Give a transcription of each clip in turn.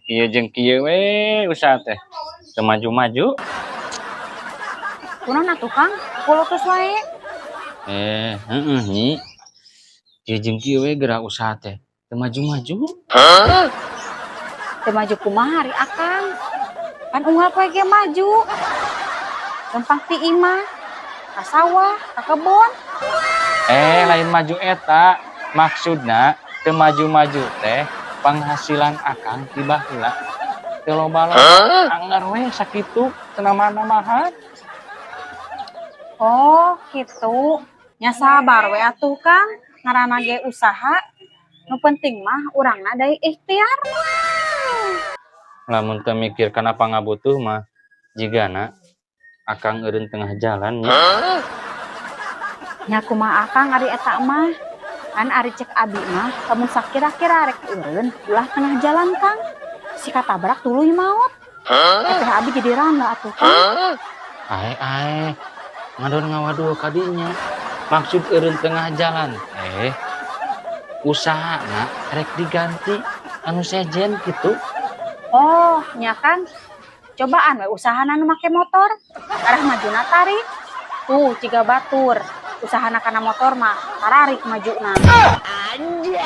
Kieu jeung kieu we usaha teh teu maju-maju. Kunaon atuh Kang? Pulutus wae. Heeh nyi. Kieu jeung kieu we geura usaha teh teu maju-maju. Teu maju kumaha ari Akang? Kan unggal poe ge maju. Gampang ti imah. Ka sawah, ka kebon. Lain maju eta. Maksudna teu maju-maju teh penghasilan Akang ti baheula teu loba-loba anggar we sakitu teu nambah-nambahan. Oh, kitu. Nya sabar we atuh Kang. Ngaranna ge usaha. Nu penting mah urangna daya ikhtiar. Lamun teu mikir kana pangabutuh mah jigana Akang eureun tengah jalan nya. Nya kumaha Akang ari eta mah? Kan ari cek abi mah lamun sakira-kira rek eureun ulah tengah jalan Kang. Si katabrak tuluy maot. Teh abi jadi randa atuh Kang. Ae ngadon ngawaduh ka dinya. Maksud eureun tengah jalan usahana rek diganti anu sejen kitu. Oh, nya kan. Cobaan we usahana nu make motor. Arah majuna tarik. Tuh, ciga batur. Usahana kana motor mah tararik majuna. Anjay.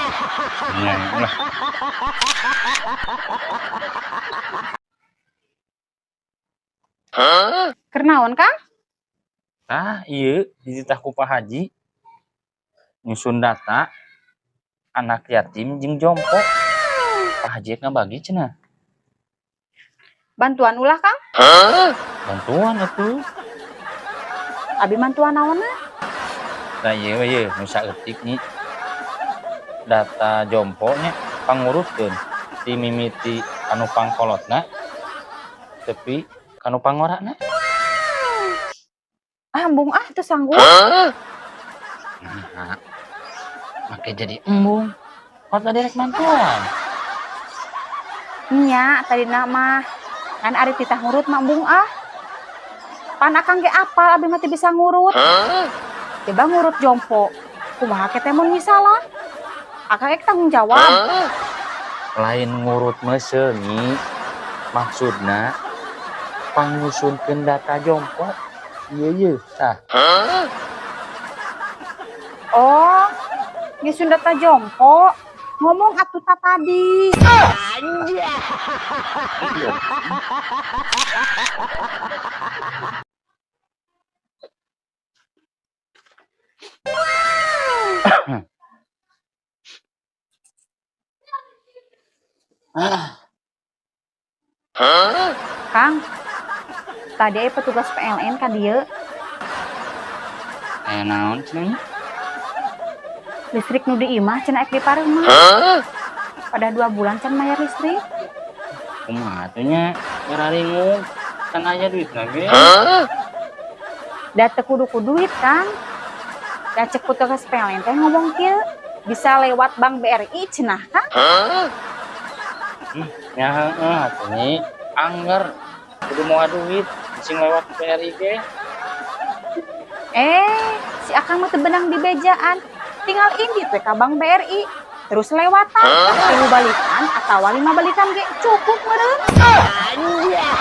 Keur naon, Kang? Ieu dititah ku Pak Haji. Nyusun data anak yatim jeung jompo. Pak Haji ngabagi cenah. Bantuan ulah, Kang? Bantuan atuh. Abi bantuan naonna? Nah ieu nu saeutik nih. Data jompo nya panguruskeun ti mimiti anu pangkolotna tepi kanu pangorana. Embung teu sanggup. Nah, make jadi embung. Kok tadi rek bantuan? Nya, tadina mah kan ari titah ngurut mah embung Pan Akang ge apal abi mah teu bisa ngurut. Coba ngurut jompo. Kumaha ke teh mun misalah? Akang ek tanggung jawab. Lain ngurut meuseuh nyi. Maksudna pangusunkeun data jompo. Ieu tah. Oh, ngisun data jompo. Ngomong atuh tadi. Anjay. Kang, tadi petugas PLN ka dieu. Naon cenah? Listrik nu di imah cenah ek dipareumah. Pada 2 bulan can mayar listrik. Kumaha atuh nya? Ngararingu kan aya duitna ge. Da teu kudu duit, Kang. Da cek petugas PLN teh ngomong kieu bisa lewat Bank BRI cenah, Kang. Ya heeh atuh nyi. Angger kudu moal duit sing lewat BRI ge. Si Akang mah teu benang di bejaan. Tinggal indit we ka Bank BRI. Terus lewatan, 10 balikan atau 5 balikan ge cukup meureun. Anjay.